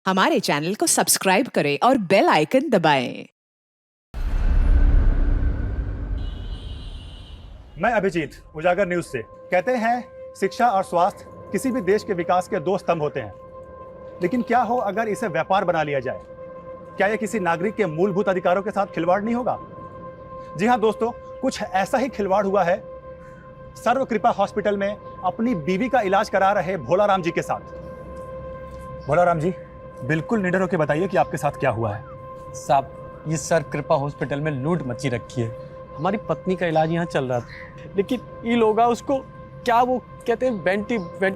हमारे चैनल को सब्सक्राइब करें और बेल आइकन दबाएं। मैं अभिजीत, उजागर न्यूज से। कहते हैं शिक्षा और स्वास्थ्य किसी भी देश के विकास के दो स्तंभ होते हैं, लेकिन क्या हो अगर इसे व्यापार बना लिया जाए? क्या यह किसी नागरिक के मूलभूत अधिकारों के साथ खिलवाड़ नहीं होगा? जी हाँ दोस्तों, कुछ ऐसा ही खिलवाड़ हुआ है सर्व कृपा हॉस्पिटल में अपनी बीवी का इलाज करा रहे भोलाराम जी के साथ। भोलाराम जी, बिल्कुल निडर होकर बताइए कि आपके साथ क्या हुआ है। साहब, ये सर्व कृपा हॉस्पिटल में लूट मची रखी है। हमारी पत्नी का इलाज यहाँ चल रहा था, लेकिन ये लोग उसको क्या वो कहते हैं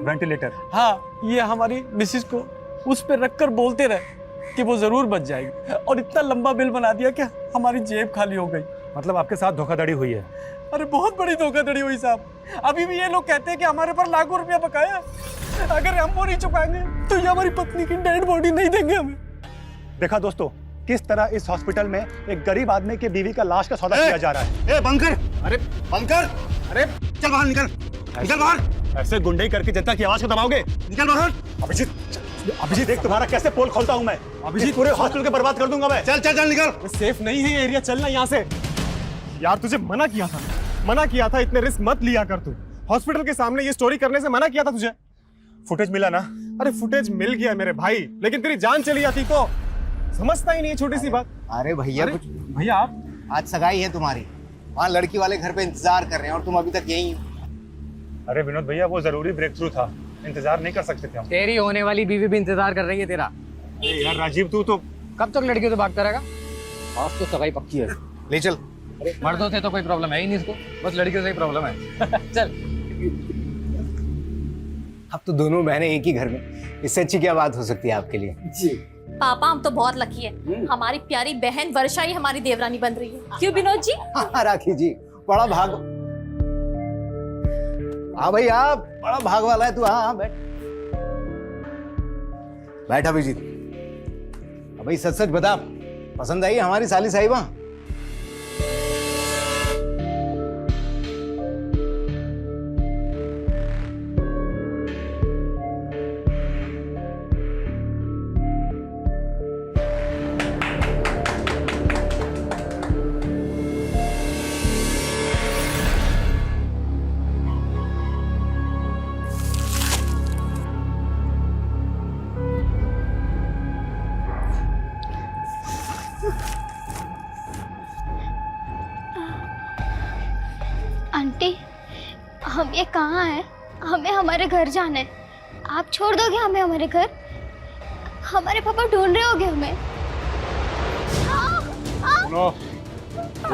वेंटिलेटर। हाँ, ये हमारी मिसिस को उस पर रखकर बोलते रहे कि वो जरूर बच जाएगी, और इतना लंबा बिल बना दिया कि हमारी जेब खाली हो गई। मतलब आपके साथ धोखाधड़ी हुई है? अरे बहुत बड़ी धोखाधड़ी हुई साहब। अभी भी ये लोग कहते हैं कि हमारे पर लाखों रुपया बकाया है, अगर हम वो नहीं चुकाएंगे तो ये हमारी पत्नी की डेड बॉडी नहीं देंगे हमें। देखा दोस्तों, किस तरह इस हॉस्पिटल में एक गरीब आदमी की बीवी का लाश का सौदा किया जा रहा है। बंद कर! अरे बंद कर! अरे चल बाहर निकल! निकल बाहर! ऐसे गुंडे करके जनता की आवाज को दबाओगे? निकल बाहर! अभिजीत देख तुम्हारा कैसे पोल खोलता हूं मैं। अभिजीत, पूरे हॉस्पिटल के बर्बाद कर दूंगा मैं। चल चल चल निकल! सेफ नहीं है ये एरिया, चलना यहाँ से। यार तुझे मना किया था इतने रिस्क मत लिया कर तू। हॉस्पिटल के सामने ये स्टोरी करने से मना किया था तुझे। फुटेज मिला ना? अरे फुटेज मिल गया मेरे भाई, लेकिन तेरी जान चली जाती तो। समझता ही नहीं है छोटी सी बात। अरे भैया, भैया आप आज सगाई है तुम्हारी, वहाँ लड़की वाले घर पे इंतजार कर रहे हैं और तुम अभी तक यहीं हो। अरे विनोद भैया, वो जरूरी ब्रेक थ्रू था, इंतजार नहीं कर सकते थे हम। तेरी होने वाली बीवी भी इंतजार कर रही है तेरा। अरे यार राजीव, तू तो कब तक लड़कियों से भागता रहेगा? आज तो सगाई पक्की है। ले चल। मर्दों से तो कोई प्रॉब्लम है ही नहीं इसको, बस लड़कियों से ही प्रॉब्लम है। चल। अब तो दोनों बहनें एक ही घर में, इससे अच्छी क्या बात हो सकती है आपके लिए? जी पापा, हम तो बहुत लकी है, हमारी प्यारी बहन वर्षा ही हमारी देवरानी बन रही है। क्यों विनोद जी? हाँ राखी जी, बड़ा भाग। हाँ भाई, आप बड़ा भाग वाला है तू। हाँ बैठ बैठ अभिजीत। भाई सच सच बता, पसंद आई हमारी साली साहिबा? आंटी, हम ये कहाँ हैं? हमें हमारे घर जाना है। आप छोड़ दोगे हमें हमारे घर? हमारे पापा ढूंढ रहे होंगे हमें। सुनो,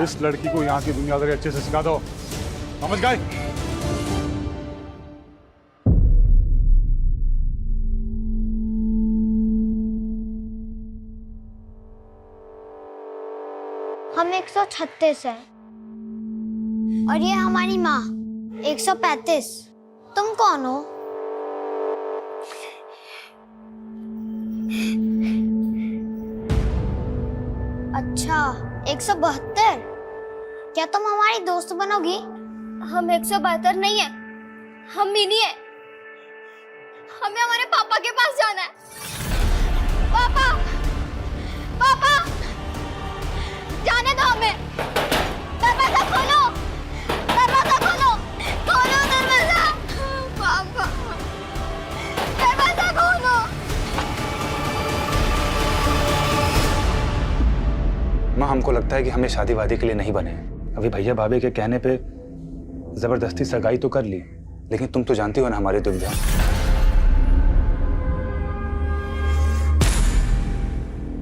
इस लड़की को यहाँ की दुनियादारी अच्छे से सिखा दो, समझ गए? हम 136 है और ये हमारी माँ 135। तुम कौन हो? अच्छा, 172। क्या तुम हमारी दोस्त बनोगी? हम 172 नहीं है, हम मिनी है। हमें हमारे पापा के पास जाना है। पापा, पापा, जाने दो हमें। दरवाजा खोलो, दरवाजा खोलो, खोलो दरवाजा। पापा, दरवाजा खोलो। माँ, हमको लगता है कि हमें शादी वादी के लिए नहीं बने। अभी भैया भाभी के कहने पे जबरदस्ती सगाई तो कर ली, लेकिन तुम तो जानती हो ना हमारी दुविधा।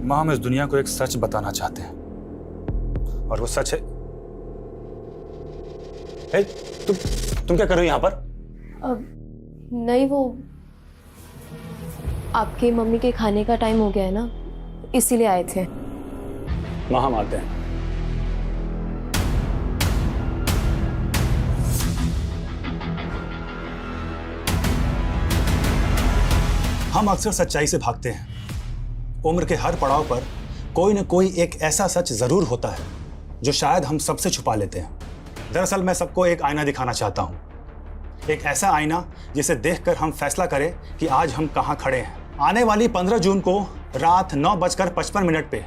माँ, हम इस दुनिया को एक सच बताना चाहते हैं, और वो सच है। ए, तुम क्या कर रहे हो यहाँ पर? नहीं, वो आपकी मम्मी के खाने का टाइम हो गया है ना, इसीलिए आए थे। माँ, हम आते हैं। हम अक्सर सच्चाई से भागते हैं। उम्र के हर पड़ाव पर कोई न कोई एक ऐसा सच जरूर होता है जो शायद हम सबसे छुपा लेते हैं। दरअसल मैं सबको एक आईना दिखाना चाहता हूँ, एक ऐसा आईना जिसे देखकर हम फैसला करें कि आज हम कहाँ खड़े हैं। आने वाली 15 जून को रात 9:55 पे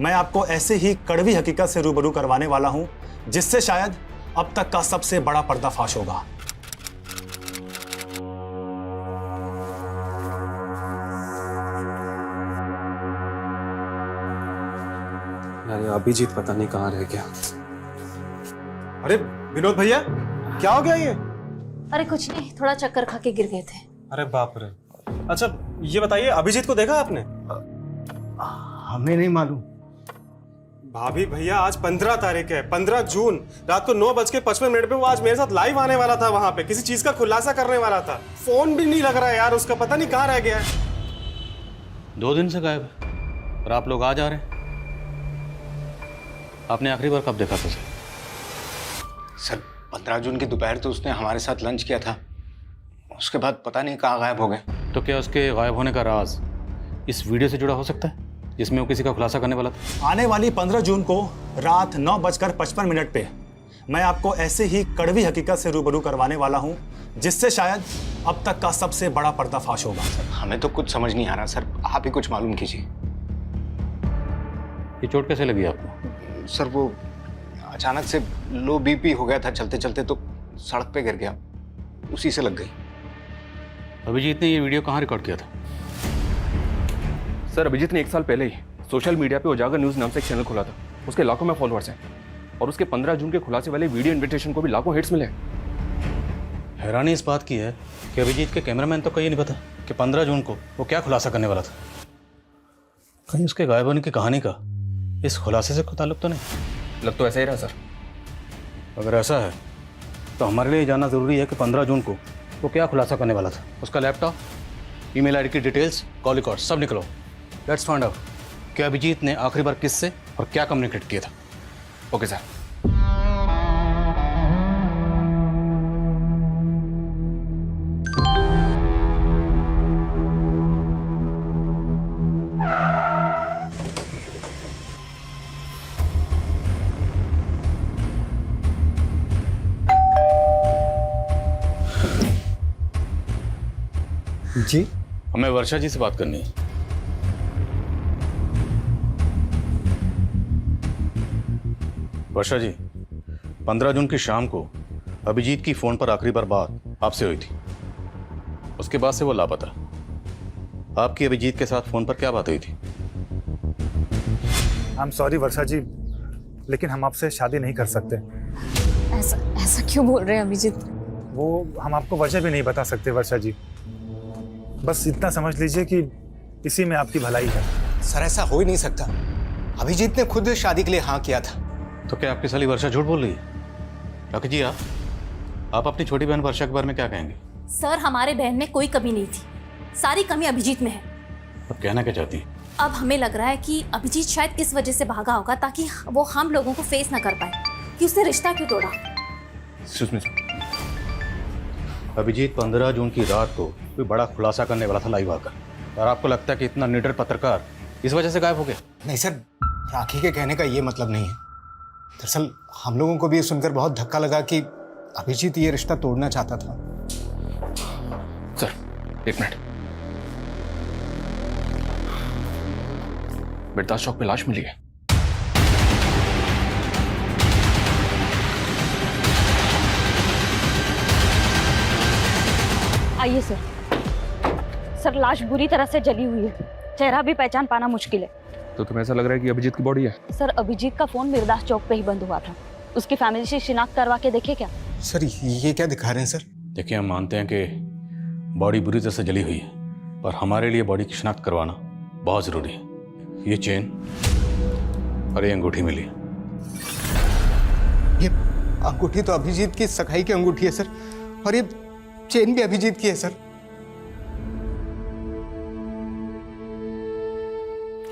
मैं आपको ऐसे ही कड़वी हकीकत से रूबरू करवाने वाला हूं, जिससे शायद अब तक का सबसे बड़ा पर्दाफाश होगा। यार ये अभिजीत पता नहीं कहाँ रह गया। अरे विनोद भैया, क्या हो गया ये? अरे कुछ नहीं, थोड़ा चक्कर खा के गिर गए थे। अरे बाप रे। अच्छा ये बताइए, अभिजीत को देखा आपने? हमें नहीं मालूम। भाभी भैया, आज 15 तारीख है, 15 जून रात को 9:55 पे वो आज मेरे साथ लाइव आने वाला था, वहां पे किसी चीज का खुलासा करने वाला था। फोन भी नहीं लग रहा है यार उसका, पता नहीं कहाँ रह गया है। 2 दिन से गायब है और आप लोग आ जा रहे हैं। आपने आखिरी बार कब देखा था उसे? सर 15 जून की दोपहर तो उसने हमारे साथ लंच किया था, उसके बाद पता नहीं कहाँ गायब हो गए। तो क्या उसके गायब होने का राज इस वीडियो से जुड़ा हो सकता है जिसमें वो किसी का खुलासा करने वाला था? आने वाली 15 जून को रात 9:55 पे मैं आपको ऐसे ही कड़वी हकीकत से रूबरू करवाने वाला हूं, जिससे शायद अब तक का सबसे बड़ा पर्दाफाश होगा। हमें तो कुछ समझ नहीं आ रहा सर, आप ही कुछ मालूम कीजिए। ये चोट कैसे लगी आपको? सर वो अचानक से लो बीपी हो गया था, चलते चलते तो सड़क पे गिर गया, उसी से लग गई। अभिजीत ने ये वीडियो कहाँ रिकॉर्ड किया था? सर अभिजीत ने 1 साल पहले ही सोशल मीडिया पे उजागर न्यूज़ नाम से एक चैनल खोला था। उसके लाखों में फॉलोअर्स हैं और उसके 15 जून के खुलासे वाले वीडियो इनविटेशन को भी लाखों हिट्स मिले। हैरानी इस बात की है कि अभिजीत के कैमरामैन तो कहीं नहीं पता कि 15 जून को वो क्या खुलासा करने वाला था। कहीं उसके गायब होने की कहानी का इस खुलासे से कोई ताल्लुक तो नहीं? लग तो ऐसा ही रहा सर। अगर ऐसा है तो हमारे लिए जानना ज़रूरी है कि 15 जून को वो क्या खुलासा करने वाला था। उसका लैपटॉप, ईमेल आईडी की डिटेल्स, कॉल रिकॉर्ड सब निकलो। लेट्स फाइंड आउट कि अभिजीत ने आखिरी बार किससे और क्या कम्युनिकेट किया था। Okay sir. जी, हमें वर्षा जी से बात करनी है। वर्षा जी, 15 जून की शाम को अभिजीत की फोन पर आखिरी बार बात आपसे हुई थी, उसके बाद से वो लापता। आपकी अभिजीत के साथ फोन पर क्या बात हुई थी? आई एम सॉरी वर्षा जी, लेकिन हम आपसे शादी नहीं कर सकते। ऐसा क्यों बोल रहे हैं अभिजीत? वो हम आपको वजह भी नहीं बता सकते वर्षा जी, बस इतना समझ लीजिए कि इसी में आपकी भलाई है। सर ऐसा हो ही नहीं सकता, अभिजीत ने खुद शादी के लिए हाँ किया था। तो क्या आपकी साली वर्षा झूठ बोल रही है? राकेश जी, आप अपनी छोटी बहन वर्षा के बारे में क्या कहेंगे? सर हमारे बहन में कोई कमी नहीं थी, सारी कमी अभिजीत में है। अब कहना क्या चाहती हैं? अब हमें लग रहा है कि अभिजीत शायद इस वजह से भागा होगा ताकि वो हम लोगों को फेस ना कर पाए कि उसने रिश्ता क्यों तोड़ा। अभिजीत 15 जून की रात को कोई बड़ा खुलासा करने वाला था लाइव आकर, और आपको लगता है कि इतना निडर पत्रकार इस वजह से गायब हो गया? नहीं सर, राखी के कहने का ये मतलब नहीं है। दरअसल हम लोगों को भी ये सुनकर बहुत धक्का लगा कि अभिजीत ये रिश्ता तोड़ना चाहता था। सर 1 मिनट, बिरदास चौक पे लाश मिली है। आइए सर। सर लाश बुरी तरह से जली हुई है, चेहरा भी पहचान पाना मुश्किल है। तो तुम्हें ऐसा लग रहा है कि अभिजीत की बॉडी है? सर अभिजीत का फोन बिरदास चौक पे ही बंद हुआ था, उसकी फैमिली से शिनाख्त करवा के देखे क्या? सर ये क्या दिखा रहे हैं सर? देखिए, हम मानते हैं कि बॉडी बुरी तरह से जली हुई है, पर हमारे लिए बॉडी की शिनाख्त करवाना बहुत ज़रूरी है। ये चेन और ये अंगूठी मिली है। ये अंगूठी तो अभिजीत की सगाई की अंगूठी है सर, और ये चेन भी अभिजीत की है सर।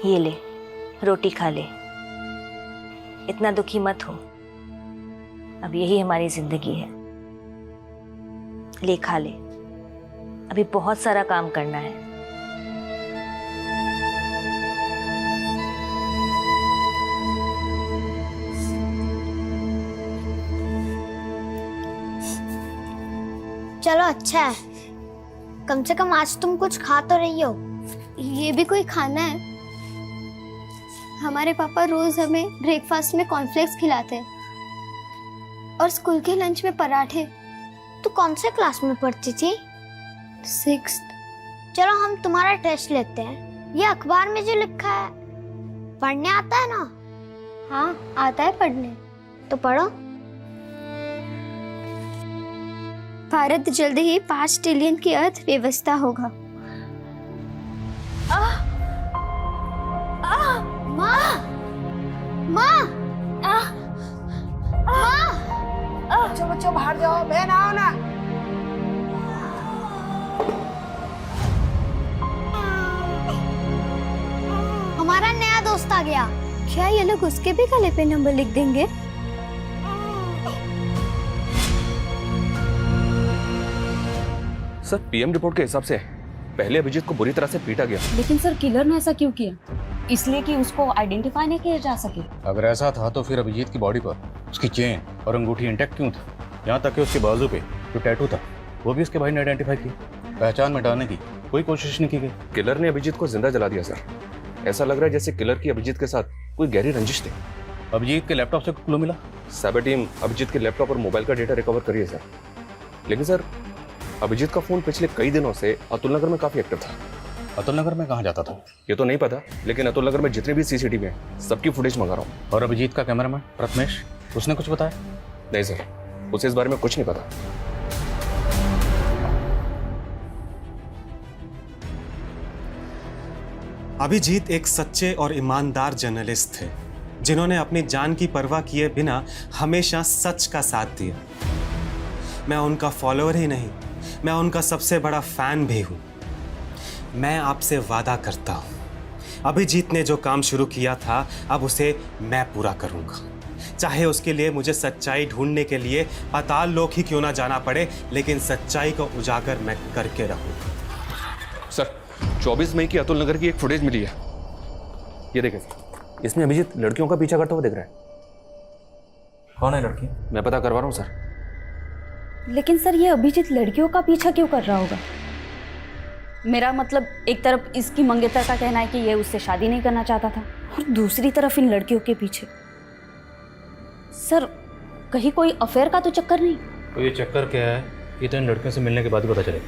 ये ले, रोटी खा ले, इतना दुखी मत हो, अब यही हमारी जिंदगी है। ले खा ले, अभी बहुत सारा काम करना है। चलो अच्छा है, कम से कम आज तुम कुछ खा तो रही हो। ये भी कोई खाना है? हमारे पापा रोज हमें ब्रेकफास्ट में कॉर्नफ्लेक्स खिलाते हैं और स्कूल के लंच में पराठे। तू कौन से क्लास में पढ़ती थी? 6th। चलो हम तुम्हारा टेस्ट लेते हैं। ये अखबार में जो लिखा है पढ़ने आता है ना? हाँ आता है पढ़ने। तो पढ़ो। भारत जल्द ही 5 ट्रिलियन की अर्थव्यवस्था होगा। माँ, माँ, बच्चों बच्चों बाहर जाओ, बहन आओ ना। हमारा नया दोस्त आ गया। क्या ये लोग उसके भी गले पे नंबर लिख देंगे? सर पीएम रिपोर्ट के हिसाब से पहले अभिजीत को बुरी तरह से पीटा गया। लेकिन सर किलर ने ऐसा क्यों किया? इसलिए कि उसको आइडेंटिफाई नहीं किया जा सके। अगर ऐसा था तो फिर अभिजीत की बॉडी पर उसकी चेन और अंगूठी इंटैक्ट क्यों था? यहाँ तक कि उसके बाजू पे जो टैटू था वो भी उसके भाई ने आइडेंटिफाई किया। पहचान मिटाने की कोई कोशिश नहीं की गई। किलर ने अभिजीत को जिंदा जला दिया सर। ऐसा लग रहा है जैसे किलर की अभिजीत के साथ कोई गहरी रंजिश थी। अभिजीत के लैपटॉप से क्लू मिला? साइबर टीम अभिजीत के लैपटॉप और मोबाइल का डेटा रिकवर करी है सर। लेकिन सर अभिजीत का फोन पिछले कई दिनों से अतुल नगर में काफी एक्टिव था। अतुल नगर में कहाँ जाता था ये तो नहीं पता, लेकिन अतुल नगर में जितने भी सीसीटीवी हैं सबकी फुटेज मंगा रहा हूँ। और अभिजीत का कैमरामैन प्रथमेश, उसने कुछ बताया? नहीं सर, उसे इस बारे में कुछ नहीं पता। अभिजीत एक सच्चे और ईमानदार जर्नलिस्ट थे जिन्होंने अपनी जान की परवाह किए बिना हमेशा सच का साथ दिया। मैं उनका फॉलोअर ही नहीं, मैं उनका सबसे बड़ा फैन भी हूं। मैं आपसे वादा करता हूं, अभिजीत ने जो काम शुरू किया था अब उसे मैं पूरा करूंगा, चाहे उसके लिए मुझे सच्चाई ढूंढने के लिए पाताल लोक ही क्यों ना जाना पड़े, लेकिन सच्चाई को उजागर मैं करके रहूंगा। सर 24 मई की अतुल नगर की एक फुटेज मिली है, ये देखें। इसमें अभिजीत लड़कियों का पीछा करता हुआ दिख रहा है। कौन है लड़की? मैं पता करवा रहा हूँ सर। लेकिन सर ये अभिजीत लड़कियों का पीछा क्यों कर रहा होगा? मेरा मतलब एक तरफ इसकी मंगेतर का कहना है कि ये उससे शादी नहीं करना चाहता था और दूसरी तरफ इन लड़कियों के पीछे। सर कहीं कोई अफेयर का तो चक्कर नहीं? तो ये चक्कर क्या है ये तो इन लड़कियों से मिलने के बाद ही पता चलेगा।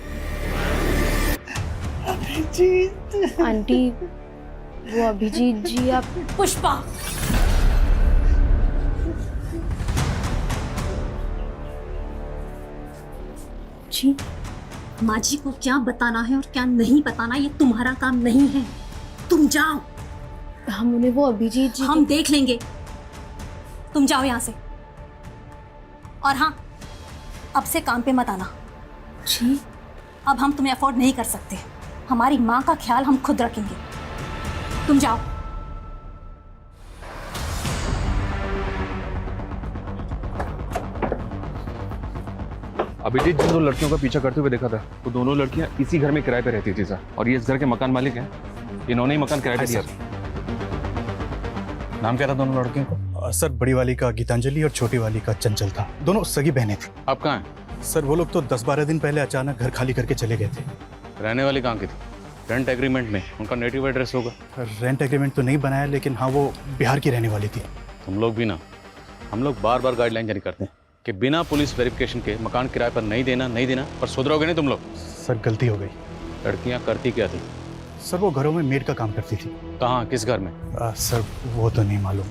अभिजीत आंटी वो अभिजीत जी आप। पुष्पा जी, माँ जी को क्या बताना है और क्या नहीं बताना ये तुम्हारा काम नहीं है। तुम जाओ। हम उन्हें वो अभिजीत जी हम देख लेंगे, तुम जाओ यहाँ से। और हाँ, अब से काम पे मत आना। जी अब हम तुम्हें अफोर्ड नहीं कर सकते। हमारी माँ का ख्याल हम खुद रखेंगे। तुम जाओ। अभिजीत जिन दो लड़कियों का पीछा करते हुए देखा था वो दोनों लड़कियां इसी घर में किराए पे रहती थी सर, और ये इस घर के मकान मालिक हैं। इन्होंने ही मकान किराए पे दिया। नाम क्या था दोनों लड़कियों का? सर बड़ी वाली का गीतांजलि और छोटी वाली का चंचल था। दोनों सगी बहनें थी। आप कहाँ हैं? सर वो लोग तो 10-12 दिन पहले अचानक घर खाली करके चले गए थे। रहने वाली कहाँ की थी? रेंट एग्रीमेंट में उनका नेटिव एड्रेस होगा। रेंट एग्रीमेंट तो नहीं बनाया, लेकिन हाँ वो बिहार की रहने वाली थी। तुम लोग भी ना, हम लोग बार बार गाइडलाइन जारी करते हैं कि बिना पुलिस वेरिफिकेशन के मकान किराए पर नहीं देना, पर सुधरोगे नहीं तुम लोग। सर गलती हो गई। लड़कियां करती क्या थी? सर वो घरों में मेड का काम करती थी। कहाँ, किस घर में? सर वो तो नहीं मालूम।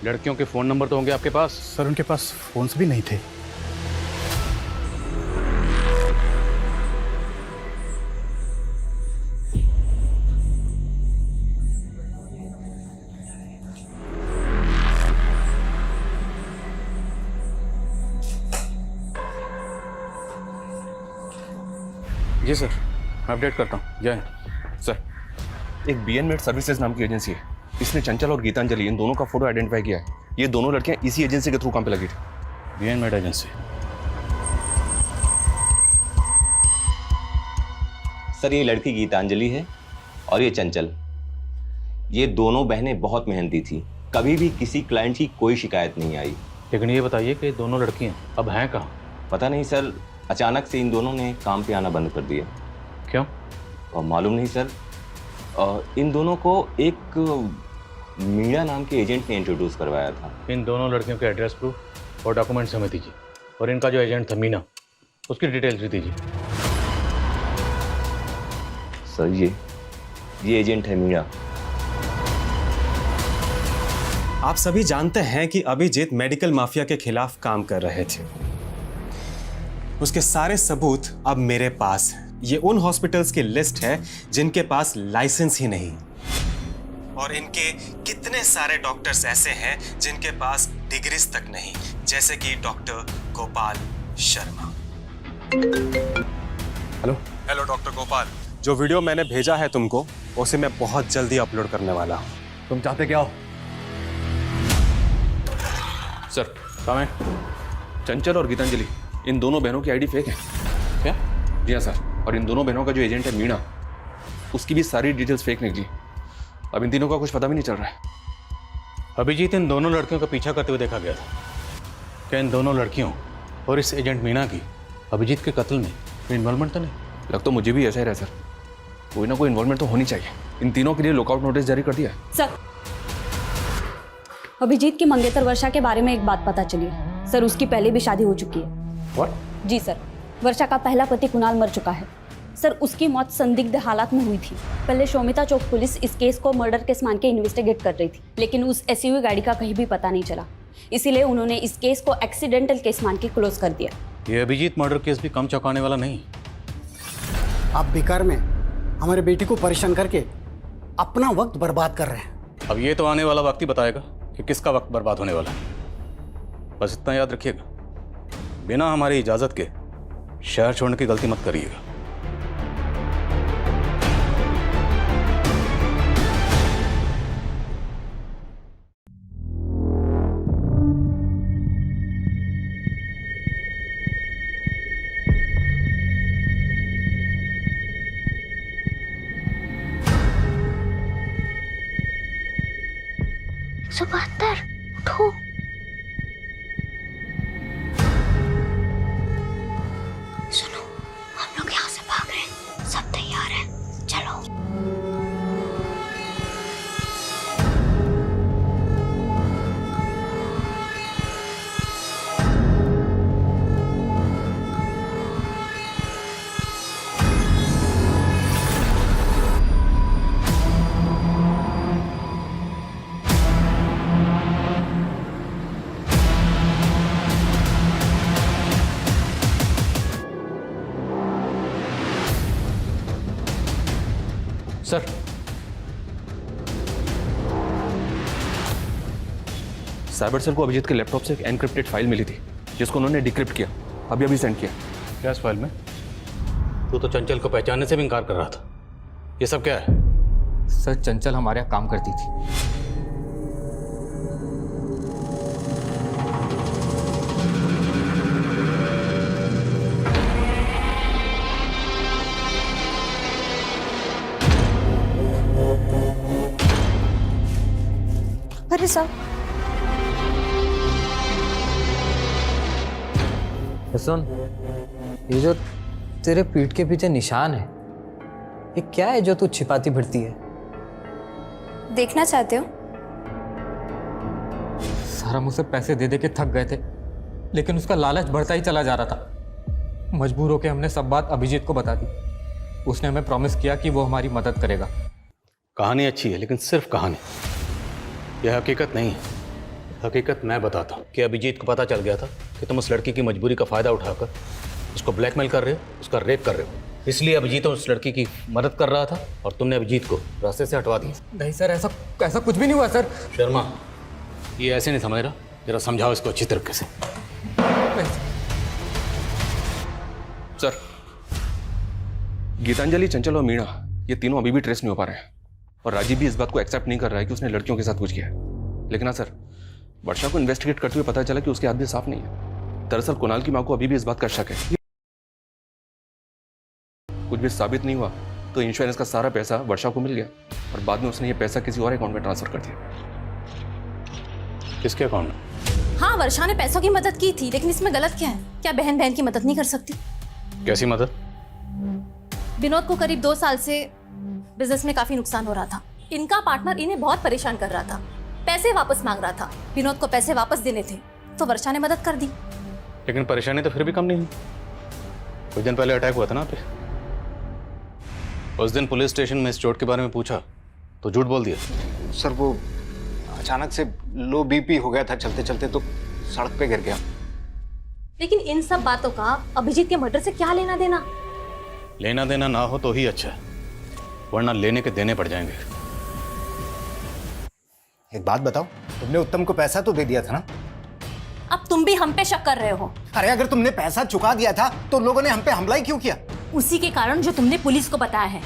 लड़कियों के फ़ोन नंबर तो होंगे आपके पास? सर उनके पास फ़ोन्स भी नहीं थे। जी सर, मैं अपडेट करता हूँ। जय सर, एक बीएनमेड सर्विसेज नाम की एजेंसी है, इसने चंचल और गीतांजलि इन दोनों का फोटो आइडेंटिफाई किया है। ये दोनों लड़कियां इसी एजेंसी के थ्रू काम पे लगी थी। बीएनमेड एजेंसी? सर ये लड़की गीतांजलि है और ये चंचल। ये दोनों बहनें बहुत मेहनती थी, कभी भी किसी क्लाइंट की कोई शिकायत नहीं आई। लेकिन ये बताइए कि दोनों लड़कियां अब हैं कहाँ? पता नहीं सर, अचानक से इन दोनों ने काम पे आना बंद कर दिया। क्यों? और मालूम नहीं सर, इन दोनों को एक मीणा नाम के एजेंट ने इंट्रोड्यूस करवाया था। इन दोनों लड़कियों के एड्रेस प्रूफ और डॉक्यूमेंट्स हमें दीजिए, और इनका जो एजेंट था मीना, उसकी डिटेल्स भी दीजिए। सर ये एजेंट है मीणा। आप सभी जानते हैं कि अभिजीत मेडिकल माफिया के खिलाफ काम कर रहे थे। उसके सारे सबूत अब मेरे पास हैं। ये उन हॉस्पिटल्स की लिस्ट है जिनके पास लाइसेंस ही नहीं, और इनके कितने सारे डॉक्टर्स ऐसे हैं जिनके पास डिग्रीज तक नहीं, जैसे कि doctor Gopal Sharma. Hello doctor Gopal, जो वीडियो मैंने भेजा है तुमको, उसे मैं बहुत जल्दी अपलोड करने वाला हूँ। तुम चाहते क्या हो? सर कहाँ है? चंचल और गीतांजलि, इन दोनों बहनों की आईडी फेक है। क्या? जी हाँ सर, और इन दोनों बहनों का जो एजेंट है मीणा, उसकी भी सारी डिटेल्स फेक निकली। अब इन तीनों का कुछ पता भी नहीं चल रहा है। अभिजीत इन दोनों लड़कियों का पीछा करते हुए देखा गया था। क्या इन दोनों लड़कियों और इस एजेंट मीना की अभिजीत के कत्ल में इन्वॉल्वमेंट तो नहीं? लग तो मुझे भी ऐसा ही रहा सर, कोई ना कोई इन्वॉल्वमेंट तो होनी चाहिए। इन तीनों के लिए लुकआउट नोटिस जारी कर दिया है। सर, अभिजीत की मंगेतर वर्षा के बारे में एक बात पता चली है। सर, उसकी पहले भी शादी हो चुकी है। What? जी सर, वर्षा का पहला पति कुणाल मर चुका है। सर, उसकी मौत संदिग्ध हालात में हुई थी। पहले शोमिता चौक पुलिस इस केस को मर्डर केस मान के इन्वेस्टिगेट कर रही थी, लेकिन उस एसयूवी गाड़ी का कहीं भी पता नहीं चला। इसीलिए उन्होंने इस केस को एक्सीडेंटल केस मान के क्लोज कर दिया। ये अभिजीत मर्डर केस भी कम चौंकाने वाला नहीं। आप बेकार में हमारे बेटी को परेशान करके अपना वक्त बर्बाद कर रहे हैं। अब ये तो आने वाला वक्त ही बताएगा कि किसका वक्त बर्बाद होने वाला है। बस इतना याद रखिएगा, बिना हमारी इजाजत के शहर छोड़ने की गलती मत करिएगा। उठो। सुनो, हम लोग यहाँ से भाग रहे हैं, सब तैयार हैं, चलो। सर, साइबर सेल को अभिजीत के लैपटॉप से एक एनक्रिप्टेड फाइल मिली थी, जिसको उन्होंने डिक्रिप्ट किया, अभी सेंड किया। क्या इस फाइल में? तू तो चंचल को पहचानने से भी इनकार कर रहा था। ये सब क्या है? सर, चंचल हमारे यहाँ काम करती थी। अरे साहब, सुन, ये जो तेरे पीठ के पीछे निशान है, ये क्या है जो तू छिपाती फिरती है? देखना चाहते हो? सर, हम उसे पैसे दे दे के थक गए थे, लेकिन उसका लालच बढ़ता ही चला जा रहा था। मजबूर होकर हमने सब बात अभिजीत को बता दी। उसने हमें प्रॉमिस किया कि वो हमारी मदद करेगा। कहानी अच्छी है, लेकिन सिर्फ कहानी, यह हकीकत नहीं है। हकीकत मैं बताता हूँ कि अभिजीत को पता चल गया था कि तुम उस लड़की की मजबूरी का फ़ायदा उठाकर उसको ब्लैकमेल कर रहे हो, उसका रेप कर रहे हो। इसलिए अभिजीत उस लड़की की मदद कर रहा था और तुमने अभिजीत को रास्ते से हटवा दिया। नहीं सर, ऐसा कुछ भी नहीं हुआ सर। शर्मा, ये ऐसे नहीं समझ रहा, जरा समझाओ इसको अच्छी तरीके से। सर, गीतांजलि, चंचल और मीणा, ये तीनों अभी भी ट्रेस नहीं हो पा रहे हैं, और राजीव भी इस बात को एक्सेप्ट नहीं कर रहा है कि उसने लड़कियों के साथ कुछ किया है। लेकिन हाँ सर, वर्षा को इन्वेस्टिगेट करते हुए पता चला कि उसके हाथ भी साफ नहीं है। दरअसल कुणाल की मां को अभी भी इस बात का शक है। कुछ भी साबित नहीं हुआ तो इंश्योरेंस का सारा पैसा वर्षा को मिल गया, और बाद में उसने ये पैसा किसी और अकाउंट में ट्रांसफर कर दिया। किसके अकाउंट में? हाँ, वर्षा ने पैसों की मदद की थी, लेकिन इसमें गलत क्या है? क्या बहन बहन की मदद नहीं कर सकती? कैसी मदद? विनोद को करीब 2 साल से बिजनेस में काफी नुकसान हो रहा था। इनका पार्टनर इन्हें बहुत परेशान कर रहा था, पैसे वापस मांग रहा था। विनोद को पैसे वापस देने थे तो वर्षा ने मदद कर दी। लेकिन परेशानी तो फिर भी कम नहीं हुई। कुछ दिन पहले अटैक हुआ था ना पे। उस दिन पुलिस स्टेशन में इस चोट के बारे में पूछा तो झूठ बोल दिया। सर वो अचानक से लो बीपी हो गया था चलते चलते, तो सड़क पे गिर गया। लेकिन इन सब बातों का अभिजीत के मर्डर से क्या लेना देना? लेना देना ना हो तो ही अच्छा है, वरना लेने के देने पड़ जाएंगे। एक बात बताओ, तुमने उत्तम को पैसा तो दे दिया था ना? अब तुम भी हम पे शक कर रहे हो। अरे अगर तुमने पैसा चुका दिया था तो लोगों ने हम पे हमला ही क्यों किया? उसी के कारण जो तुमने पुलिस को बताया है।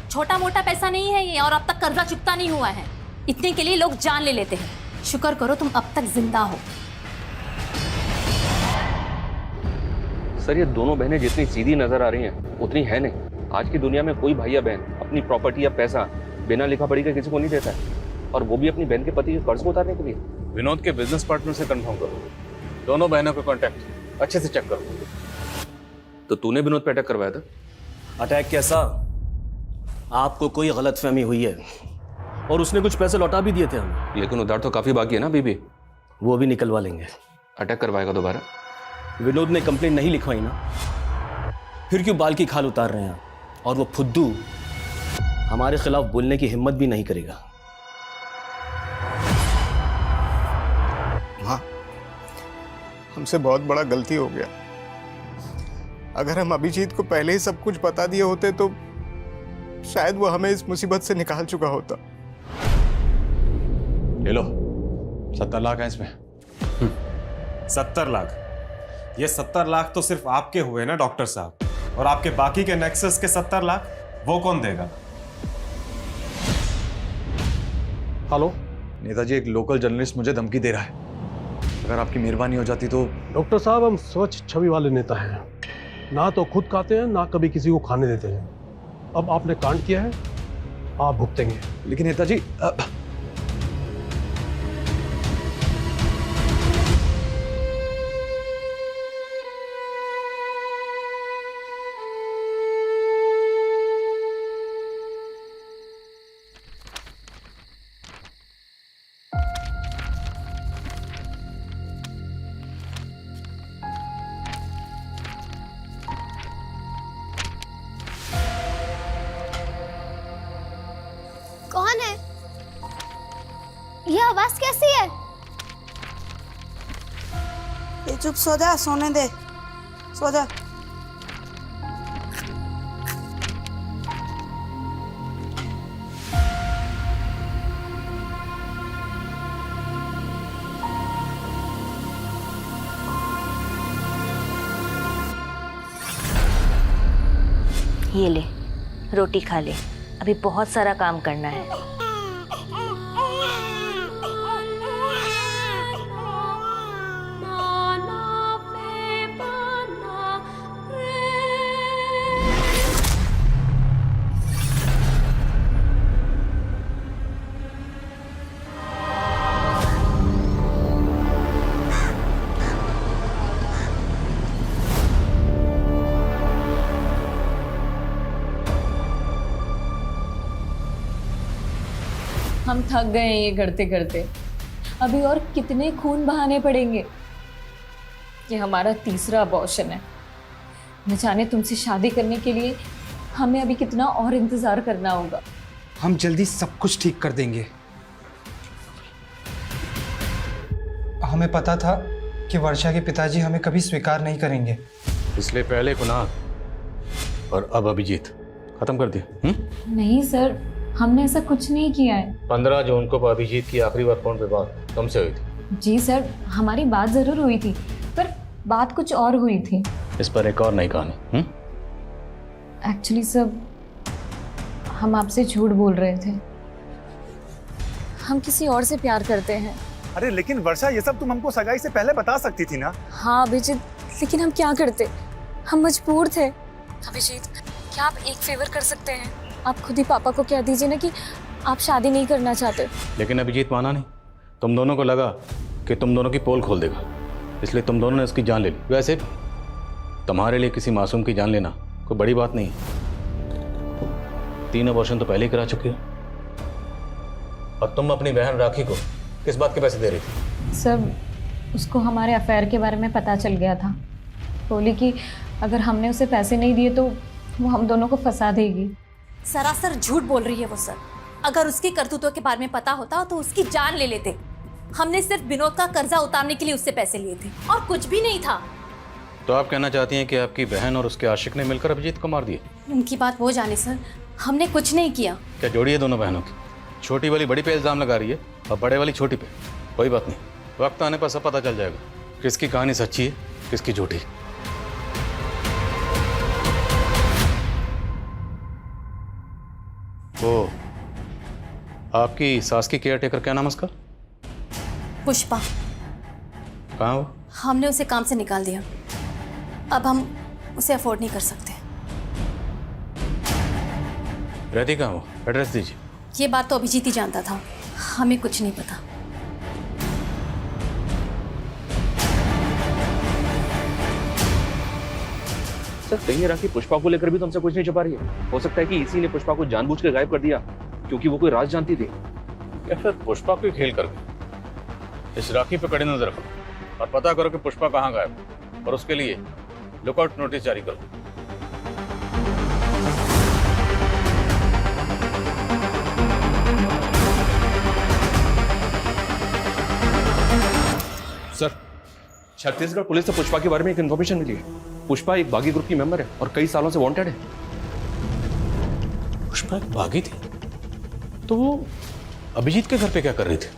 छोटा मोटा पैसा नहीं है ये, और अब तक कर्जा चुकता नहीं हुआ है। इतने के लिए लोग जान ले लेते हैं। शुक्र करो तुम अब तक जिंदा हो। सर ये दोनों बहनें जितनी सीधी नजर आ रही हैं उतनी है नहीं। आज की दुनिया में कोई भाई या बहन अपनी प्रॉपर्टी या पैसा बिना लिखा पढ़ी के किसी को नहीं देता है, और वो भी अपनी बहन के पति के कर्ज को उतारने के लिए। विनोद के बिजनेस पार्टनर से कंफर्म करो, दोनों बहनों का कांटेक्ट अच्छे से चेक करो। तो तूने विनोद पे अटैक करवाया था? अटैक कैसा? आपको कोई गलतफहमी हुई है, और उसने कुछ पैसे लौटा भी दिए थे हमें। लेकिन उधार तो काफी बाकी है ना बीबी। वो भी निकलवा लेंगे। अटैक करवाएगा दोबारा? विनोद ने कंप्लेंट नहीं लिखवाई ना, फिर क्यों बाल की खाल उतार रहे हैं? और वो फुद्दू हमारे खिलाफ बोलने की हिम्मत भी नहीं करेगा। हाँ, हमसे बहुत बड़ा गलती हो गया। अगर हम अभिजीत को पहले ही सब कुछ बता दिए होते तो शायद वो हमें इस मुसीबत से निकाल चुका होता। ले लो, 70 लाख है इसमें। 70 लाख? ये 70 लाख तो सिर्फ आपके हुए ना डॉक्टर साहब, और आपके बाकी के नेक्सस के 70 लाख वो कौन देगा? हेलो नेताजी, एक लोकल जर्नलिस्ट मुझे धमकी दे रहा है। अगर आपकी मेहरबानी हो जाती तो। डॉक्टर साहब, हम स्वच्छ छवि वाले नेता हैं, ना तो खुद खाते हैं ना कभी किसी को खाने देते हैं। अब आपने कांड किया है, आप भुगतेंगे। लेकिन नेताजी कौन है? ये आवाज कैसी है? ये चुप सो जा, सोने दे, सो जा। ये ले, रोटी खा ले, अभी बहुत सारा काम करना है। हम थक गए हैं ये करते करते। अभी और कितने खून बहाने पड़ेंगे? ये हमारा तीसरा अबॉर्शन है। न जाने तुमसे शादी करने के लिए हमें अभी कितना और इंतजार करना होगा। हम जल्दी सब कुछ ठीक कर देंगे। हमें पता था कि वर्षा के पिताजी हमें कभी स्वीकार नहीं करेंगे, इसलिए पहले कुणाल और अब अभिजीत खत्म कर दिया। नहीं सर, हमने ऐसा कुछ नहीं किया है। 15 जून को अभिजीत की आखिरी बार फोन पे बात तुमसे हुई थी। जी सर, हमारी बात जरूर हुई थी, पर बात कुछ और हुई थी। इस पर एक और नई कहानी। एक्चुअली सर, हम आपसे झूठ बोल रहे थे। हम किसी और से प्यार करते हैं। अरे लेकिन वर्षा, ये सब तुम हमको सगाई से पहले बता सकती थी ना। हाँ अभिजीत, लेकिन हम क्या करते, हम मजबूर थे। अभिजीत, क्या आप एक फेवर कर सकते हैं? आप खुद ही पापा को कह दीजिए ना कि आप शादी नहीं करना चाहते। लेकिन अभिजीत माना नहीं। तुम दोनों को लगा कि तुम दोनों की पोल खोल देगा, इसलिए तुम दोनों ने उसकी जान ले ली। वैसे तुम्हारे लिए किसी मासूम की जान लेना कोई बड़ी बात नहीं है। 3 अबॉर्शन तो पहले ही करा चुकी हो। और तुम अपनी बहन राखी को किस बात के पैसे दे रही थी? सर, उसको हमारे अफेयर के बारे में पता चल गया था। बोली कि अगर हमने उसे पैसे नहीं दिए तो वो हम दोनों को फंसा देगी। सरासर झूठ बोल रही है वो सर। अगर उसकी करतूतों के बारे में पता होता तो उसकी जान ले लेते। हमने सिर्फ विनोद का कर्जा उतारने के लिए उससे पैसे लिए थे और कुछ भी नहीं था। तो आप कहना चाहती हैं कि आपकी बहन और उसके आशिक ने मिलकर अभिजीत को मार दिया? उनकी बात वो जाने सर, हमने कुछ नहीं किया। क्या जोड़ी है दोनों बहनों की? छोटी वाली बड़ी पे इल्जाम लगा रही है और बड़े वाली छोटी पे। कोई बात नहीं, वक्त आने पर सब पता चल जाएगा किसकी कहानी सच्ची है, किसकी झूठी। ओ, आपकी सास की केयर टेकर क्या नाम है उसका? पुष्पा। कहाँ वो? हमने उसे काम से निकाल दिया। अब हम उसे अफोर्ड नहीं कर सकते। रहती कहाँ वो? एड्रेस दीजिए। ये बात तो अभिजीत ही जानता था, हमें कुछ नहीं पता। सर, कहीं राखी पुष्पा को लेकर भी तो हमसे कुछ नहीं छुपा रही है। हो सकता है कि इसी ने पुष्पा को जानबूझ के गायब कर दिया क्योंकि वो कोई राज जानती थी। या फिर पुष्पा को खेल कर गए। इस राखी पे कड़ी नजर रखो और पता करो कि पुष्पा कहाँ गायब है, और उसके लिए लुकआउट नोटिस जारी करो। सर, छत्तीसगढ़ पुलिस से पुष्पा के बारे में एक इन्फॉर्मेशन मिली है। पुष्पा एक बागी ग्रुप की मेंबर है और कई सालों से वांटेड है। पुष्पा एक बागी थी? तो वो अभिजीत के घर पे क्या कर रही थी?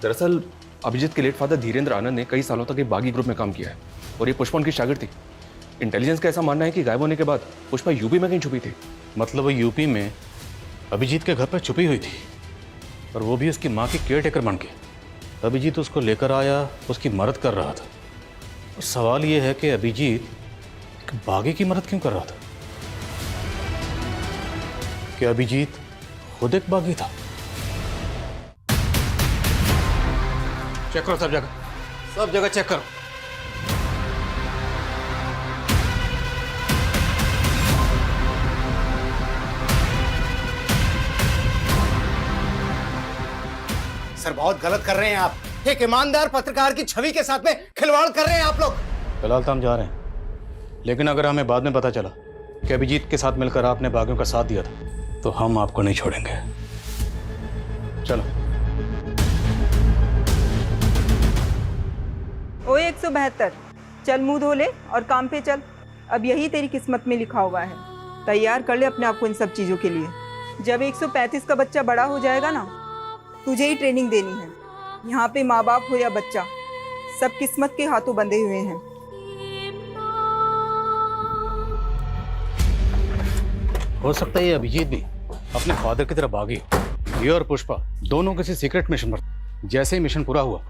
दरअसल अभिजीत के लेट फादर धीरेन्द्र आनंद ने कई सालों तक एक बागी ग्रुप में काम किया है और ये पुष्पा उनकी शागिर्द थी। इंटेलिजेंस का ऐसा मानना है कि गायब होने के बाद पुष्पा यूपी में कहीं छुपी थी। मतलब वो यूपी में अभिजीत के घर पर छुपी हुई थी, और वो भी उसकी माँ की केयर टेकर बन के। अभिजीत उसको लेकर आया, उसकी मदद कर रहा था। और सवाल ये है कि अभिजीत एक बागी की मदद क्यों कर रहा था? क्या अभिजीत खुद एक बागी था? चेक करो सब जगह चेक करो। सर, बहुत गलत कर रहे हैं आप। एक ईमानदार पत्रकार की छवि के साथ में खिलवाड़ कर रहे हैं आप लोग। फिलहाल तो हम जा रहे हैं, लेकिन अगर हमें बाद में पता चला कि अभिजीत के साथ मिलकर आपने बागियों का साथ दिया था तो हम आपको नहीं छोड़ेंगे। चलो। ओ 172, चल मुंह धो ले और काम पे चल। अब यही तेरी किस्मत में लिखा हुआ है। तैयार कर ले अपने आप को इन सब चीज़ों के लिए। जब 135 का बच्चा बड़ा हो जाएगा ना, तुझे ही ट्रेनिंग देनी है। यहाँ पे माँ बाप हो या बच्चा, सब किस्मत के हाथों बंधे हुए हैं। हो सकता है ये अभिजीत भी अपने फादर की तरफ बागी हो। ये और पुष्पा दोनों किसी सीक्रेट मिशन पर। जैसे ही मिशन पूरा हुआ,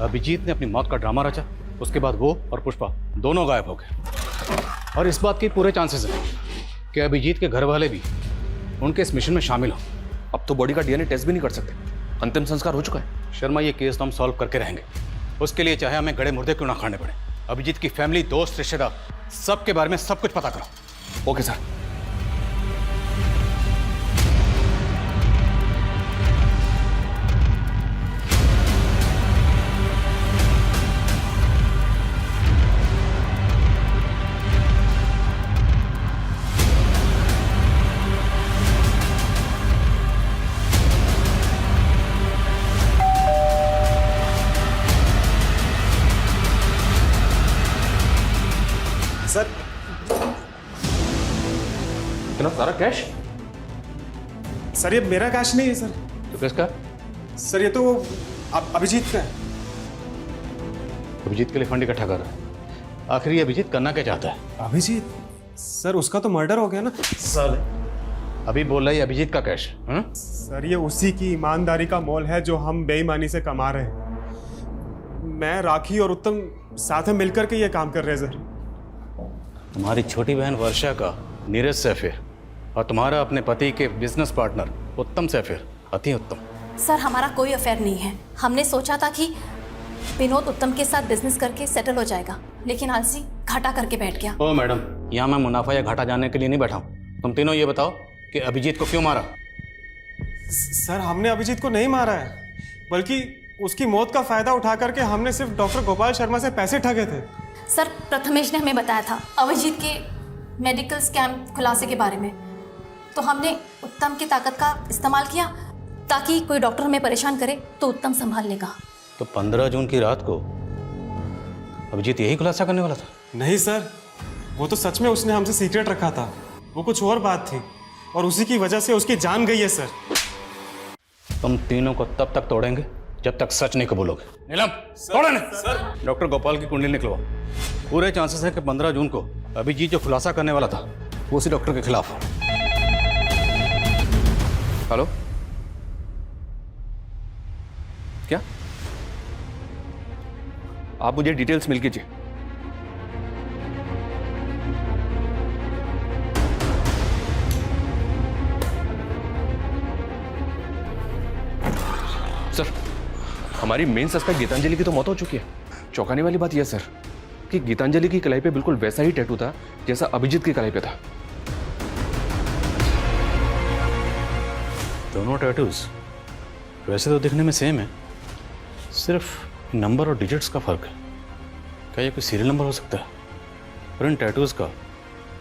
अभिजीत ने अपनी मौत का ड्रामा रचा। उसके बाद वो और पुष्पा दोनों गायब हो गए। और इस बात के पूरे चांसेस हैं कि अभिजीत के घर वाले भी उनके इस मिशन में शामिल हो। अब तो बॉडी का डीएनए टेस्ट भी नहीं कर सकते, अंतिम संस्कार हो चुका है। शर्मा, ये केस तो हम सॉल्व करके रहेंगे। उसके लिए चाहे हमें गड़े मुर्दे क्यों ना खाने पड़े। अभिजीत की फैमिली, दोस्त, रिश्तेदार, सबके बारे में सब कुछ पता करो। Okay sir. सर, इतना सारा कैश? सर ये मेरा कैश नहीं है सर। तो किसका? सर ये तो अभिजीत का है। अभिजीत के लिए फंड इकट्ठा कर रहा है। आखिर ये अभिजीत करना क्या चाहता है? अभिजीत? सर उसका तो मर्डर हो गया ना। सर अभी बोल रहा है अभिजीत का कैश। सर ये उसी की ईमानदारी का मोल है जो हम बेईमानी से कमा रहे हैं। मैं, राखी और उत्तम साथ में मिलकर के ये काम कर रहे हैं सर। तुम्हारी छोटी बहन वर्षा का नीरज से अफेयर और तुम्हारा अपने पति के बिजनेस पार्टनर उत्तम से अफेयर। अति उत्तम। सर, हमारा कोई अफेयर नहीं है। हमने सोचा था कि विनोद उत्तम के साथ बिजनेस करके सेटल हो जाएगा, लेकिन आलसी घाटा करके बैठ गया। ओ मैडम, यहाँ मैं मुनाफा या घाटा जानने के लिए नहीं बैठा हूँ। तुम तीनों ये बताओ कि अभिजीत को क्यों मारा? सर हमने अभिजीत को नहीं मारा है, बल्कि उसकी मौत का फायदा उठा करके हमने सिर्फ डॉक्टर गोपाल शर्मा से पैसे ठगे थे। सर प्रथमेश ने हमें बताया था अभिजीत के मेडिकल स्कैम खुलासे के बारे में, तो हमने उत्तम की ताकत का इस्तेमाल किया ताकि कोई डॉक्टर हमें परेशान करे तो उत्तम संभाल लेगा। तो 15 जून की रात को अभिजीत यही खुलासा करने वाला था? नहीं सर, वो तो सच में उसने हमसे सीक्रेट रखा था, वो कुछ और बात थी और उसी की वजह से उसकी जान गई है सर। तुम तीनों को तब तक तोड़ेंगे जब तक सच नहीं कबूलोगे। नीलम, तोड़ो इन्हें। डॉक्टर गोपाल की कुंडली निकलवाओ। पूरे चांसेस है कि 15 जून को अभिजीत जो खुलासा करने वाला था वो उसी डॉक्टर के खिलाफ हो। हेलो, क्या आप मुझे डिटेल्स मिल कीजिए। सर, हमारी मेन सस्पेक्ट गीतांजलि की तो मौत हो चुकी है। चौंकाने वाली बात यह सर कि गीतांजलि की कलाई पे बिल्कुल वैसा ही टैटू था जैसा अभिजीत की कलाई पे था। दोनों टैटूज वैसे तो दिखने में सेम है, सिर्फ नंबर और डिजिट्स का फर्क है। क्या ये कोई सीरियल नंबर हो सकता है? और इन टैटूज का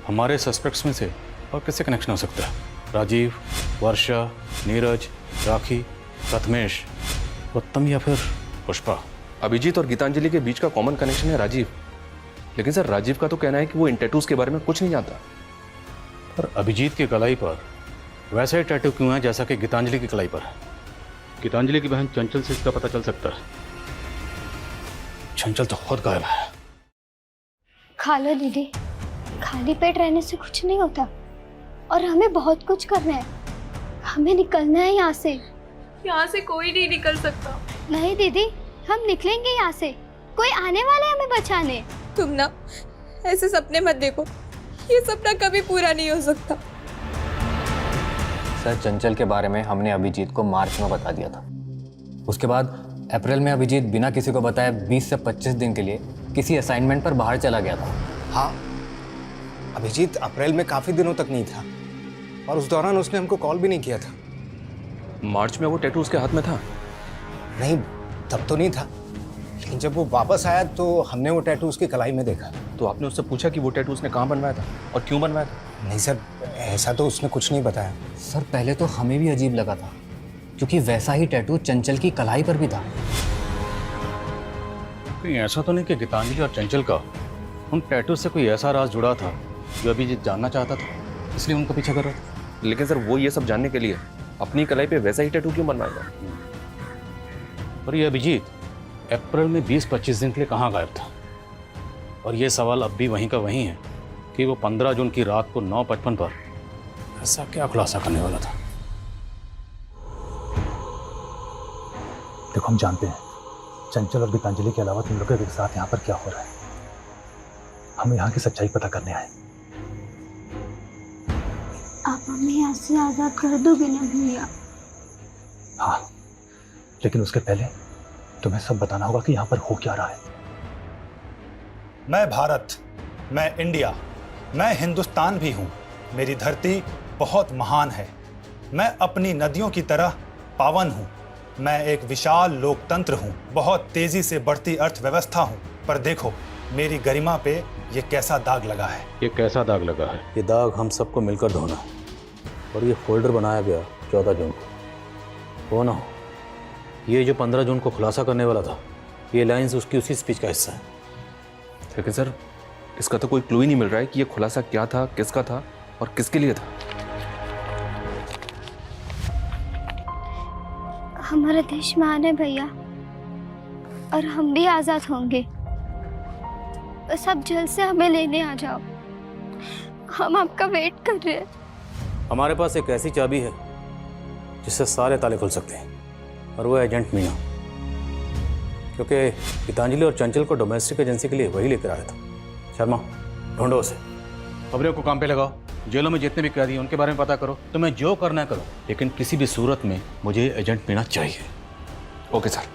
हमारे सस्पेक्ट्स में से और किससे कनेक्शन हो सकता है? राजीव, वर्षा, नीरज, राखी, प्रथमेश, उत्तम या फिर पुष्पा? अभिजीत और गीतांजलि के बीच का कॉमन कनेक्शन है राजीव, लेकिन सर राजीव का तो कहना है कि वो इन टैटूज के बारे में कुछ नहीं जानता। पर अभिजीत की कलाई पर वैसा ही टैटू क्यों है जैसा कि गीतांजलि की कलाई पर है? गीतांजलि की बहन चंचल से इसका पता चल सकता है। चंचल तो खुद गायब है। खा लो दीदी, खाली पेट रहने से कुछ नहीं होता और हमें बहुत कुछ करना है। हमें निकलना है यहाँ से। यहाँ से कोई नहीं निकल सकता। नहीं दीदी, हम निकलेंगे यहाँ से। कोई आने वाला है हमें बचाने। तुम ना ऐसे सपने मत देखो, ये सपना कभी पूरा नहीं हो सकता। सर चंचल के बारे में हमने अभिजीत को मार्च में बता दिया था। उसके बाद अप्रैल में अभिजीत बिना किसी को बताए 20 से 25 दिन के लिए किसी असाइनमेंट पर बाहर चला गया था। हाँ, अभिजीत अप्रैल में काफ़ी दिनों तक नहीं था और उस दौरान उसने हमको कॉल भी नहीं किया था। मार्च में वो टैटू उसके हाथ में था? नहीं, तब तो नहीं था, लेकिन जब वो वापस आया तो हमने वो टैटू उसकी कलाई में देखा। तो आपने उससे पूछा कि वो टैटू उसने कहाँ बनवाया था और क्यों बनवाया था? नहीं सर, ऐसा तो उसने कुछ नहीं बताया। सर पहले तो हमें भी अजीब लगा था क्योंकि वैसा ही टैटू चंचल की कलाई पर भी था। कहीं ऐसा तो नहीं कि गीतांजलि और चंचल का उन टैटू से कोई ऐसा राज जुड़ा था जो अभिजीत जानना चाहता था, इसलिए उनका पीछा कर रहा था? लेकिन सर वो ये सब जानने के लिए अपनी कलाई पे वैसा ही टैटू क्यों बनवाएगा? और ये अभिजीत अप्रैल में 20-25 दिन के लिए कहाँ गायब था? और ये सवाल अब भी वहीं का वहीं है कि वो 15 जून की रात को 9:55 पर ऐसा क्या खुलासा करने वाला था? देखो, हम जानते हैं चंचल और गीतांजलि के अलावा तुम लोगों के साथ यहाँ पर क्या हो रहा है। हम यहाँ की सच्चाई पता करने आए। आप हमें यहाँ से आजाद कर दोगे ना भैया? हाँ, लेकिन उसके पहले तुम्हें सब बताना होगा कि यहाँ पर हो क्या रहा है। मैं भारत, मैं इंडिया, मैं हिंदुस्तान भी हूँ। मेरी धरती बहुत महान है। मैं अपनी नदियों की तरह पावन हूँ। मैं एक विशाल लोकतंत्र हूँ, बहुत तेजी से बढ़ती अर्थव्यवस्था हूँ। पर देखो, मेरी गरिमा पे ये कैसा दाग लगा है। ये कैसा दाग लगा है? ये दाग हम सबको मिलकर धोना है। और ये फोल्डर बनाया गया 14 जून को। वो ना हो, ये जो 15 जून को खुलासा करने वाला था, ये लाइंस उसकी उसी स्पीच का हिस्सा है। लेकिन सर इसका तो कोई क्लू ही नहीं मिल रहा है कि ये खुलासा क्या था, किसका था और किसके लिए था। हमारा देश महान है भैया, और हम भी आजाद होंगे। बस आप जल्द से हमें लेने आ जाओ। हम आपका वेट कर रहे हैं। हमारे पास एक ऐसी चाबी है जिससे सारे ताले खुल सकते हैं, और वो एजेंट मीना। क्योंकि गीतांजलि और चंचल को डोमेस्टिक एजेंसी के लिए वही लेकर आया था। शर्मा, ढूंढो उसे। खबरों को काम पे लगाओ। जेलों में जितने भी कैदी हैं उनके बारे में पता करो। तुम्हें जो करना है करो, लेकिन किसी भी सूरत में मुझे एजेंट मीना चाहिए। Okay sir.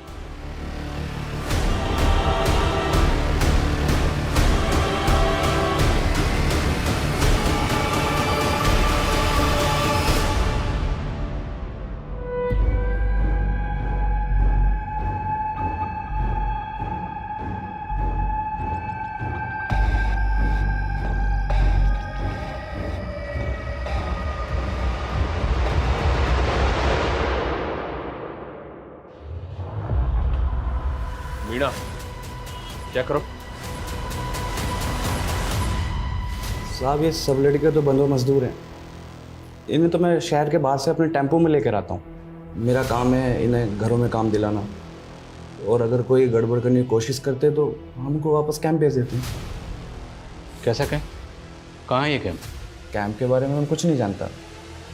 मीरा चेक करो। साहब ये सब लड़के तो बंदो मजदूर हैं, इन्हें तो मैं शहर के बाहर से अपने टेम्पो में लेकर आता हूँ। मेरा काम है इन्हें घरों में काम दिलाना, और अगर कोई गड़बड़ करने की कोशिश करते तो हमको वापस कैंप भेज देते हैं। कैसा कैंप? कहाँ है ये कैंप? कैंप के बारे में मैं कुछ नहीं जानता,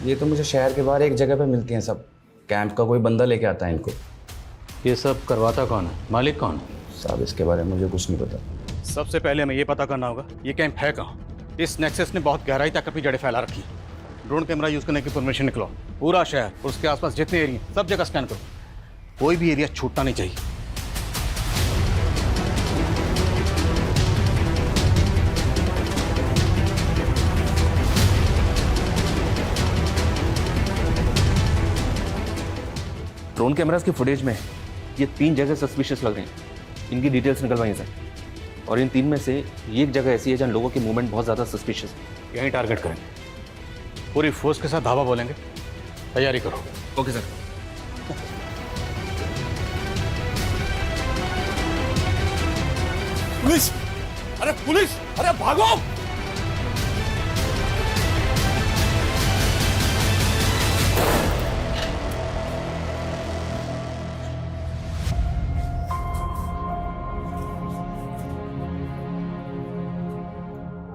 ये तो मुझे शहर के बाहर एक जगह पे मिलती हैं सब। कैंप का कोई बंदा लेके आता है इनको। ये सब करवाता कौन है? मालिक कौन है? साहब इसके बारे में मुझे कुछ नहीं पता। सबसे पहले हमें ये पता करना होगा ये कैंप है कहाँ। इस नेक्सस ने बहुत गहराई तक अपनी जड़ें फैला रखी है। ड्रोन कैमरा यूज़ करने की परमिशन निकलो, पूरा शहर और उसके आसपास जितने एरिया सब जगह स्कैन करो, कोई भी एरिया छूटना नहीं चाहिए। ड्रोन कैमरास की फुटेज में ये 3 जगह सस्पिशियस लग रही हैं। इनकी डिटेल्स निकलवाइए सर। और इन 3 में से ये एक जगह ऐसी है जहाँ लोगों की मूवमेंट बहुत ज़्यादा सस्पिशियस है। यहीं टारगेट करेंगे, पूरी फोर्स के साथ धावा बोलेंगे। तैयारी करो। Okay sir. पुलिस! अरे पुलिस! अरे भागो!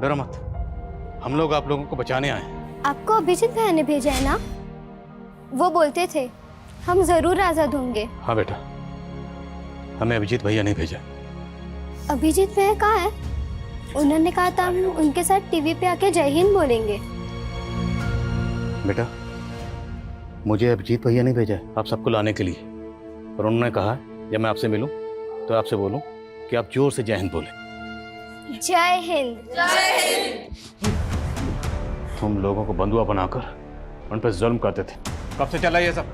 डरो मत, हम लोग आप लोगों को बचाने आए हैं। आपको अभिजीत भैया ने भेजा है ना? वो बोलते थे हम जरूर आजाद होंगे। हाँ बेटा, हमें अभिजीत भैया नहीं भेजा। अभिजीत भैया कहाँ है? उन्होंने कहा था हम उनके साथ टीवी पे आके जय हिंद बोलेंगे। बेटा, मुझे अभिजीत भैया नहीं भेजा है आप सबको लाने के लिए, और उन्होंने कहा जब मैं आपसे मिलूं तो आपसे बोलूं कि आप जोर से जय हिंद बोलें। जय हिंद। जय हिंद। तुम लोगों को बंधुआ बनाकर उन पर जुल्म करते थे। कब से चला ये सब?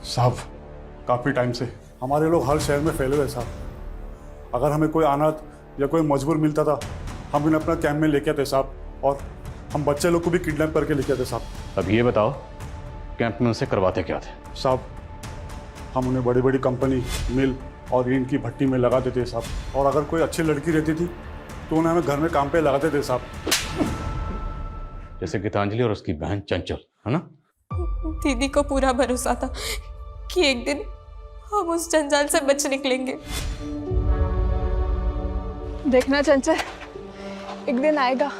साहब काफ़ी टाइम से हमारे लोग हर शहर में फैले हुए साहब। अगर हमें कोई अनाथ या कोई मजबूर मिलता था हम इन्हें अपना कैंप में लेके आते साहब, और हम बच्चे लोग को भी किडनैप करके लेके आते साहब। अब ये बताओ कैंप में उनसे करवाते क्या थे? साहब हम उन्हें बड़ी बड़ी कंपनी, मिल और ईंट की भट्टी में लगा देते साहब, और अगर कोई अच्छी लड़की रहती थी तो उन्हें हमें घर में काम पे लगाते थे साहब। जैसे गीतांजलि और उसकी बहन चंचल, है ना? दीदी को पूरा भरोसा था कि एक दिन हम उस जंजाल से बच निकलेंगे। देखना चंचल, एक दिन आएगा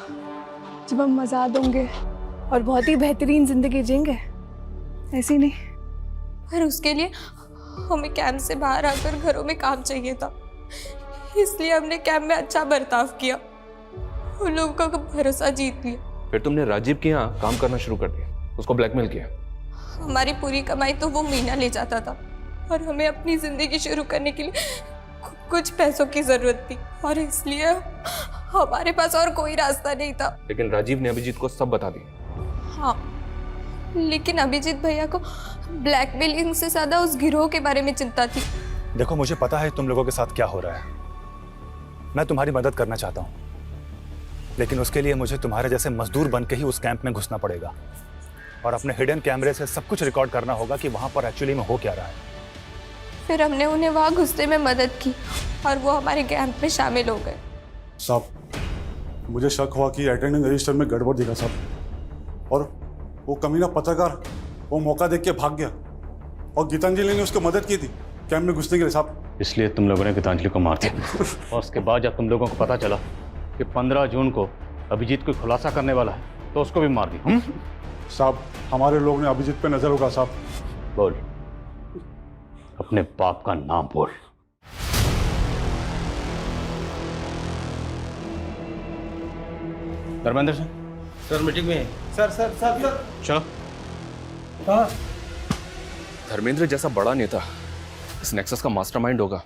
जब हम आजाद होंगे और बहुत ही बेहतरीन जिंदगी जिएंगे, ऐसी नहीं। पर उसके लिए हमें कैंप से बाहर आकर घरों में काम चाहिए था, इसलिए हमने कैंप में अच्छा बर्ताव किया, उन लोगों का भरोसा जीत लिया। फिर तुमने राजीव के यहाँ काम करना शुरू कर दिया, उसको ब्लैकमेल किया। हमारी पूरी कमाई तो वो मीना ले जाता था, और हमें अपनी जिंदगी शुरू करने के लिए कुछ पैसों की जरूरत थी, और इसलिए हमारे पास और कोई रास्ता नहीं था। लेकिन राजीव ने अभिजीत को सब बता दिया। हाँ, लेकिन अभिजीत भैया को ब्लैकमेलिंग से ज्यादा उस गिरोह के बारे में चिंता थी। देखो, मुझे पता है तुम लोगों के साथ क्या हो रहा है। मैं तुम्हारी मदद करना चाहता हूँ, लेकिन उसके लिए मुझे तुम्हारे जैसे मजदूर बन के ही उस कैंप में घुसना पड़ेगा, और अपने हिडन कैमरे से सब कुछ रिकॉर्ड करना होगा कि वहाँ पर एक्चुअली में हो क्या रहा है। फिर हमने उन्हें वहाँ घुसने में मदद की, और वो हमारे कैंप में शामिल हो गए। साहब मुझे शक हुआ कि अटेंडेंस रजिस्टर में गड़बड़ दिखा साहब, और वो कमीना पत्रकार वो मौका देख के भाग गया, और गीतांजलि ने उसको मदद की थी कैंप में घुसने के लिए साहब। इसलिए तुम लोगों ने गीतांजलि को मार दिया, और उसके बाद जब तुम लोगों को पता चला कि 15 जून को अभिजीत को खुलासा करने वाला है तो उसको भी मार दिया। साहब हमारे लोग ने अभिजीत पे नजर होगा साहब। बोल, अपने बाप का नाम बोल। धर्मेंद्र सिंह सर मीटिंग में। सर सर सर सर चलो। हाँ। धर्मेंद्र जैसा बड़ा नेता इस नेक्सस का मास्टरमाइंड होगा,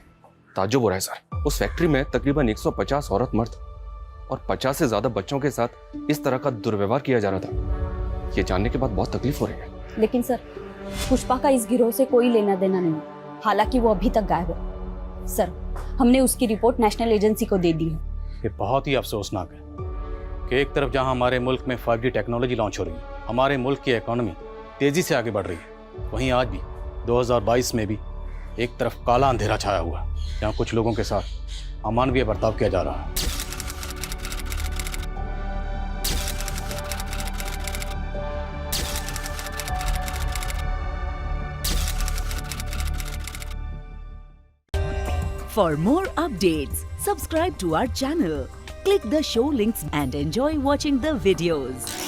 ताज्जुब हो रहा है सर। उस फैक्ट्री में तकरीबन 150 औरत मर्द और 50 से ज्यादा बच्चों के साथ इस तरह का दुर्व्यवहार किया जा रहा था। ये जानने के बाद बहुत तकलीफ हो रही है। लेकिन सर, पुष्पा का इस गिरोह से कोई लेना देना नहीं, हालांकि वो अभी तक गायब है। सर, हमने उसकी रिपोर्ट नेशनल एजेंसी को दे दी है। ये बहुत ही अफसोसनाक है कि एक तरफ जहां हमारे मुल्क में 5G टेक्नोलॉजी लॉन्च हो रही है, हमारे मुल्क की इकोनॉमी तेजी से आगे बढ़ रही है, वहीं आज भी 2022 में भी एक तरफ काला अंधेरा छाया हुआ है, जहाँ कुछ लोगों के साथ अमानवीय बर्ताव किया जा रहा है। For more updates, subscribe to our channel, click the show links and enjoy watching the videos.